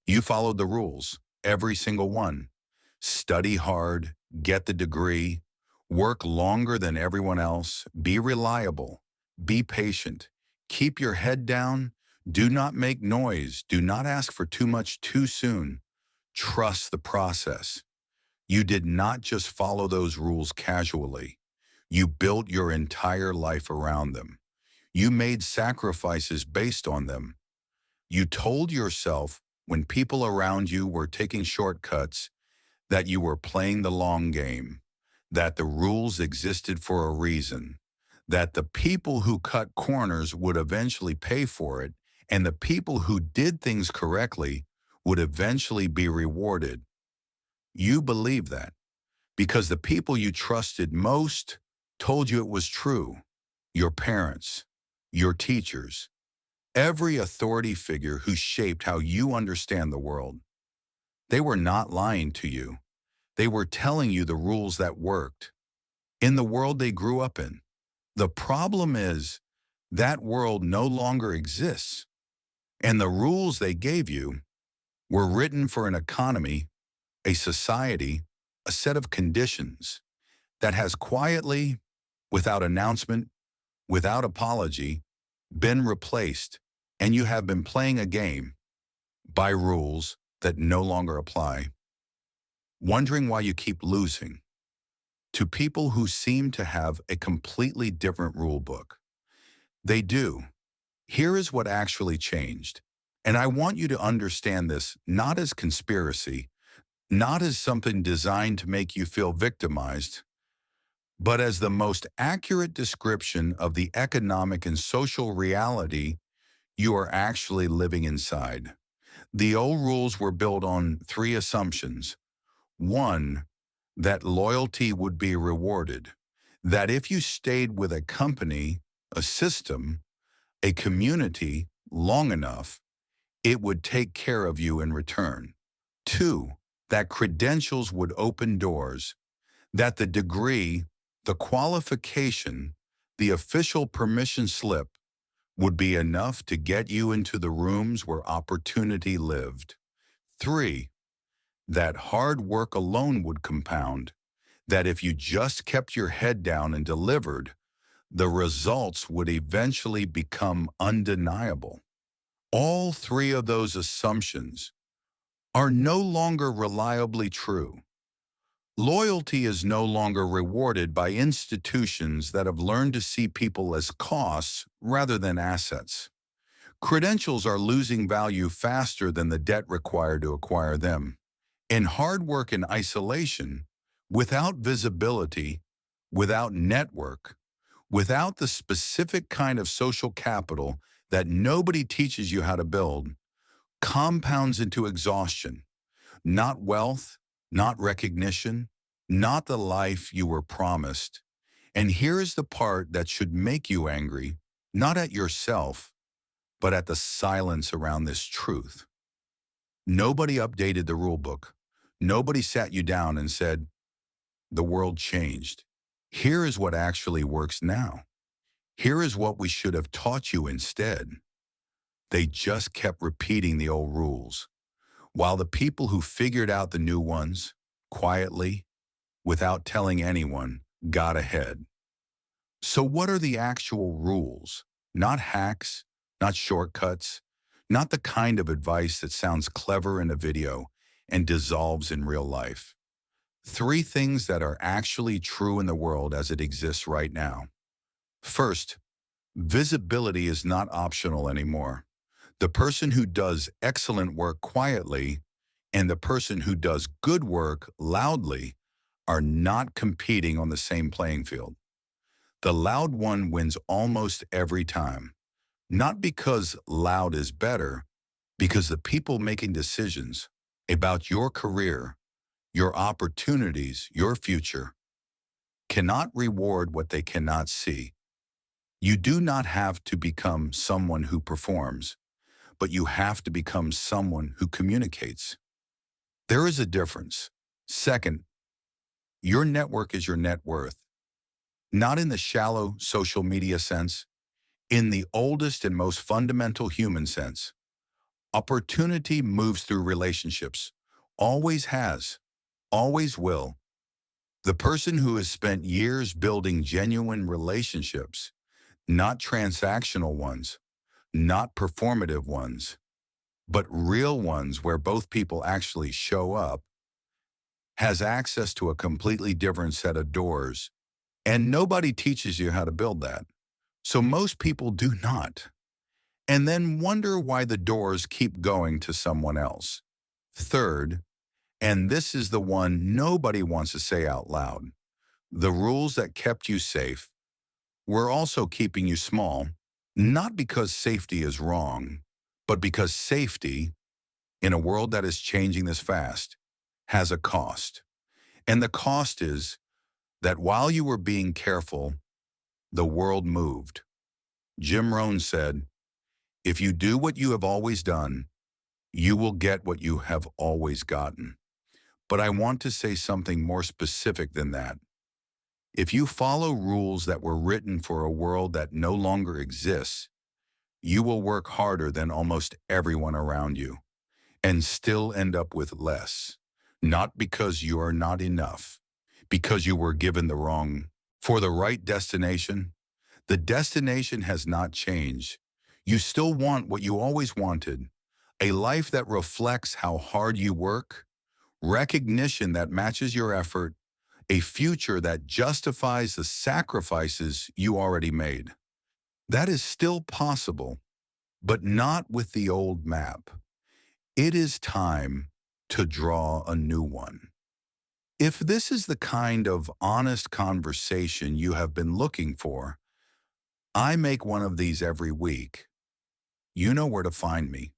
You followed the rules, every single one. Study hard, get the degree, work longer than everyone else, be reliable, be patient, keep your head down, do not make noise, do not ask for too much too soon. Trust the process. You did not just follow those rules casually. You built your entire life around them. You made sacrifices based on them. You told yourself when people around you were taking shortcuts that you were playing the long game, that the rules existed for a reason, that the people who cut corners would eventually pay for it, and the people who did things correctly would eventually be rewarded. You believe that because the people you trusted most told you it was true. Your parents, your teachers, every authority figure who shaped how you understand the world. They were not lying to you. They were telling you the rules that worked in the world they grew up in. The problem is that world no longer exists, and the rules they gave you were written for an economy, a society, a set of conditions that has quietly, without announcement, without apology, been replaced, and you have been playing a game by rules that no longer apply, wondering why you keep losing to people who seem to have a completely different rule book. They do. Here is what actually changed. And I want you to understand this not as conspiracy, not as something designed to make you feel victimized, but as the most accurate description of the economic and social reality you are actually living inside. The old rules were built on three assumptions. One, that loyalty would be rewarded, that if you stayed with a company, a system, a community long enough, it would take care of you in return. Two, that credentials would open doors, that the degree, the qualification, the official permission slip would be enough to get you into the rooms where opportunity lived. Three, that hard work alone would compound, that if you just kept your head down and delivered, the results would eventually become undeniable. All three of those assumptions are no longer reliably true. Loyalty is no longer rewarded by institutions that have learned to see people as costs rather than assets. Credentials are losing value faster than the debt required to acquire them. In hard work and isolation, without visibility, without network, without the specific kind of social capital that nobody teaches you how to build, compounds into exhaustion, not wealth, not recognition, not the life you were promised. And here is the part that should make you angry, not at yourself, but at the silence around this truth. Nobody updated the rule book. Nobody sat you down and said, the world changed. Here is what actually works now. Here is what we should have taught you instead. They just kept repeating the old rules, while the people who figured out the new ones, quietly, without telling anyone, got ahead. So what are the actual rules? Not hacks, not shortcuts, not the kind of advice that sounds clever in a video and dissolves in real life. Three things that are actually true in the world as it exists right now. First, visibility is not optional anymore. The person who does excellent work quietly and the person who does good work loudly are not competing on the same playing field. The loud one wins almost every time, not because loud is better, because the people making decisions about your career, your opportunities, your future, cannot reward what they cannot see. You do not have to become someone who performs, but you have to become someone who communicates. There is a difference. Second, your network is your net worth, not in the shallow social media sense, in the oldest and most fundamental human sense. Opportunity moves through relationships. Always has. Always will. The person who has spent years building genuine relationships, not transactional ones, not performative ones, but real ones where both people actually show up, has access to a completely different set of doors. And nobody teaches you how to build that. So most people do not. And then wonder why the doors keep going to someone else. Third, and this is the one nobody wants to say out loud, the rules that kept you safe were also keeping you small, not because safety is wrong, but because safety, in a world that is changing this fast, has a cost. And the cost is that while you were being careful, the world moved. Jim Rohn said, "If you do what you have always done, you will get what you have always gotten." But I want to say something more specific than that. If you follow rules that were written for a world that no longer exists, you will work harder than almost everyone around you and still end up with less. Not because you are not enough, because you were given the wrong. For the right destination, the destination has not changed. You still want what you always wanted, a life that reflects how hard you work, recognition that matches your effort, a future that justifies the sacrifices you already made. That is still possible, but not with the old map. It is time to draw a new one. If this is the kind of honest conversation you have been looking for, I make one of these every week. You know where to find me.